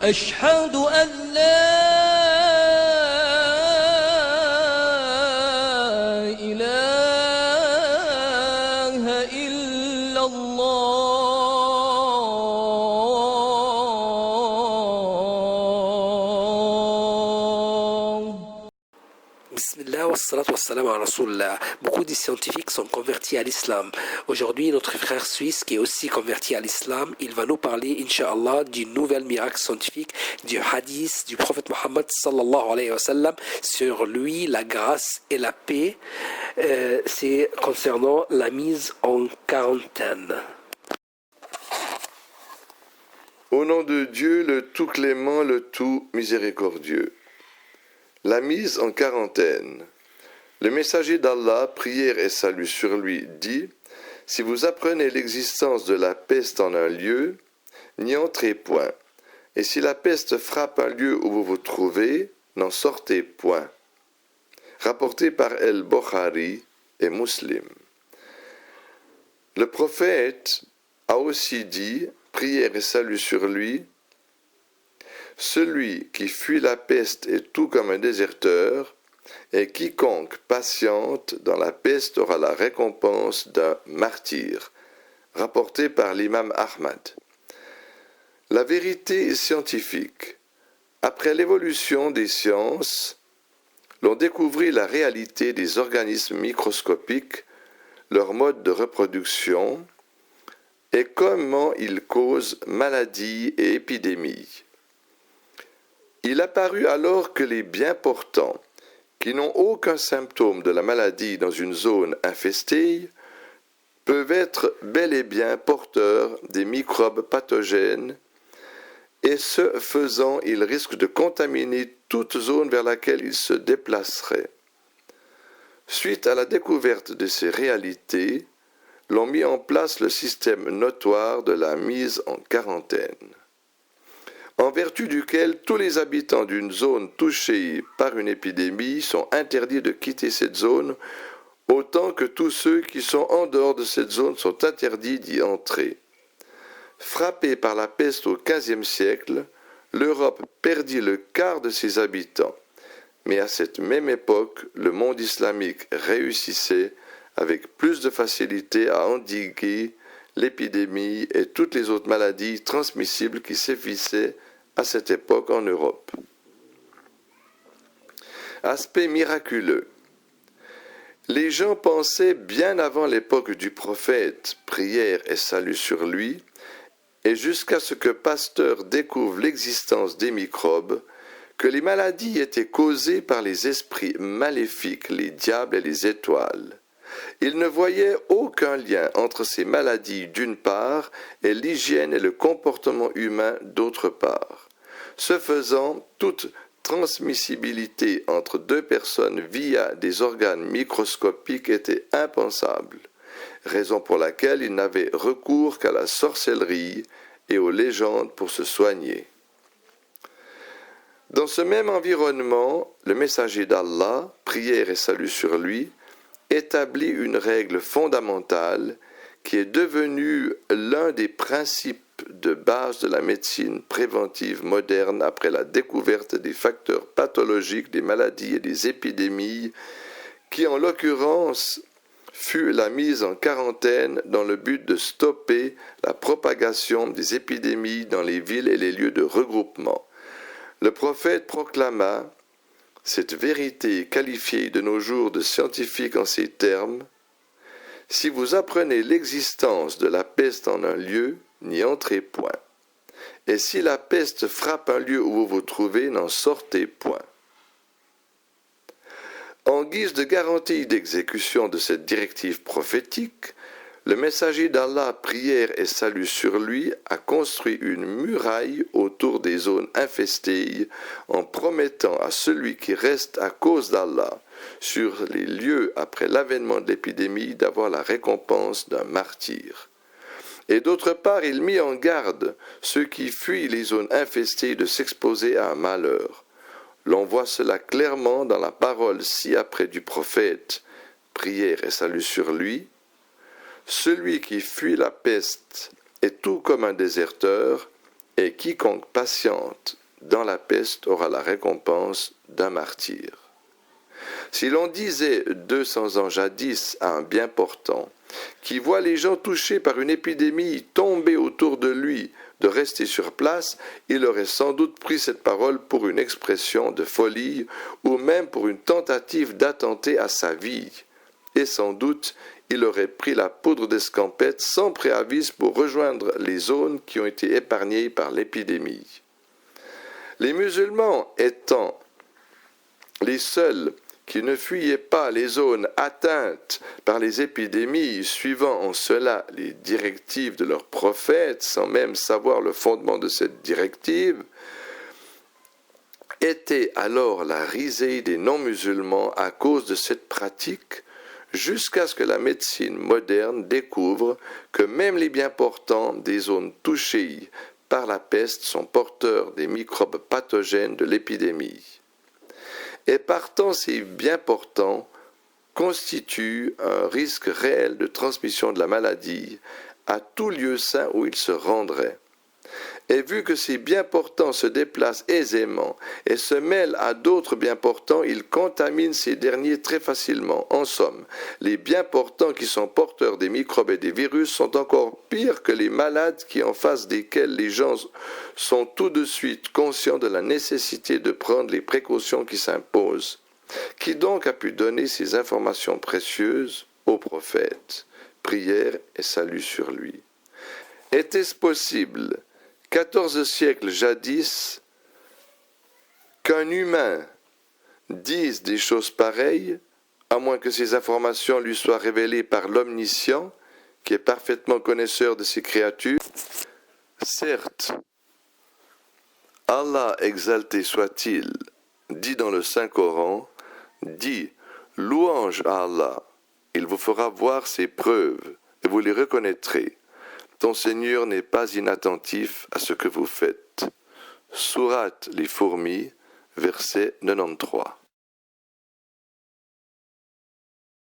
أشهد أن لا إله إلا الله. Bismillah wa salatu wa salam à Rasulullah. Beaucoup de scientifiques sont convertis à l'islam. Aujourd'hui, notre frère suisse qui est aussi converti à l'islam, il va nous parler, Inch'Allah, du nouvel miracle scientifique, du hadith du prophète Mohammed sallallahu alayhi wa sallam, sur lui, la grâce et la paix. C'est concernant la mise en quarantaine. Au nom de Dieu, le tout clément, le tout miséricordieux. La mise en quarantaine. Le messager d'Allah, prière et salut sur lui, dit « Si vous apprenez l'existence de la peste en un lieu, n'y entrez point. Et si la peste frappe un lieu où vous vous trouvez, n'en sortez point. » Rapporté par El-Bukhari et Muslim. Le prophète a aussi dit, prière et salut sur lui, celui qui fuit la peste est tout comme un déserteur, et quiconque patiente dans la peste aura la récompense d'un martyr. Rapporté par l'imam Ahmad. La vérité scientifique. Après l'évolution des sciences, l'on découvrit la réalité des organismes microscopiques, leur mode de reproduction, et comment ils causent maladies et épidémies. Il apparut alors que les bien portants, qui n'ont aucun symptôme de la maladie dans une zone infestée, peuvent être bel et bien porteurs des microbes pathogènes, et ce faisant, ils risquent de contaminer toute zone vers laquelle ils se déplaceraient. Suite à la découverte de ces réalités, l'on mit en place le système notoire de la mise en quarantaine, en vertu duquel tous les habitants d'une zone touchée par une épidémie sont interdits de quitter cette zone, autant que tous ceux qui sont en dehors de cette zone sont interdits d'y entrer. Frappée par la peste au XVe siècle, l'Europe perdit le quart de ses habitants, mais à cette même époque, le monde islamique réussissait avec plus de facilité à endiguer l'épidémie et toutes les autres maladies transmissibles qui sévissaient à cette époque en Europe. Aspect miraculeux. Les gens pensaient bien avant l'époque du prophète, prière et salut sur lui, et jusqu'à ce que Pasteur découvre l'existence des microbes, que les maladies étaient causées par les esprits maléfiques, les diables et les étoiles. Il ne voyait aucun lien entre ces maladies d'une part et l'hygiène et le comportement humain d'autre part. Ce faisant, toute transmissibilité entre deux personnes via des organes microscopiques était impensable, raison pour laquelle il n'avait recours qu'à la sorcellerie et aux légendes pour se soigner. Dans ce même environnement, le messager d'Allah, prière et salut sur lui, établit une règle fondamentale qui est devenue l'un des principes de base de la médecine préventive moderne après la découverte des facteurs pathologiques des maladies et des épidémies, qui en l'occurrence fut la mise en quarantaine dans le but de stopper la propagation des épidémies dans les villes et les lieux de regroupement. Le prophète proclama cette vérité qualifiée de nos jours de scientifique en ces termes: « Si vous apprenez l'existence de la peste en un lieu, n'y entrez point. Et si la peste frappe un lieu où vous vous trouvez, n'en sortez point. » En guise de garantie d'exécution de cette directive prophétique, le messager d'Allah, prière et salut sur lui, a construit une muraille autour des zones infestées en promettant à celui qui reste à cause d'Allah sur les lieux après l'avènement de l'épidémie d'avoir la récompense d'un martyr. Et d'autre part, il mit en garde ceux qui fuient les zones infestées de s'exposer à un malheur. L'on voit cela clairement dans la parole ci-après du prophète, prière et salut sur lui. Celui qui fuit la peste est tout comme un déserteur, et quiconque patiente dans la peste aura la récompense d'un martyr. Si l'on disait 200 ans jadis à un bien portant, qui voit les gens touchés par une épidémie tomber autour de lui, de rester sur place, il aurait sans doute pris cette parole pour une expression de folie ou même pour une tentative d'attenter à sa vie. Et sans doute, il aurait pris la poudre d'escampette sans préavis pour rejoindre les zones qui ont été épargnées par l'épidémie. Les musulmans étant les seuls qui ne fuyaient pas les zones atteintes par les épidémies, suivant en cela les directives de leurs prophètes, sans même savoir le fondement de cette directive, était alors la risée des non-musulmans à cause de cette pratique, jusqu'à ce que la médecine moderne découvre que même les bien portants des zones touchées par la peste sont porteurs des microbes pathogènes de l'épidémie. Et partant, ces bien portants constituent un risque réel de transmission de la maladie à tout lieu sain où ils se rendraient. Et vu que ces bien portants se déplacent aisément et se mêlent à d'autres bien portants, ils contaminent ces derniers très facilement. En somme, les bien portants qui sont porteurs des microbes et des virus sont encore pires que les malades qui, en face desquels les gens sont tout de suite conscients de la nécessité de prendre les précautions qui s'imposent. Qui donc a pu donner ces informations précieuses au prophète? Prière et salut sur lui. Était-ce possible, 14 siècles jadis, qu'un humain dise des choses pareilles, à moins que ces informations lui soient révélées par l'Omniscient, qui est parfaitement connaisseur de ses créatures? Certes, Allah exalté soit-il, dit dans le Saint-Coran, dit « Louange à Allah, il vous fera voir ses preuves, et vous les reconnaîtrez. Ton Seigneur n'est pas inattentif à ce que vous faites. » Sourate les fourmis, verset 93.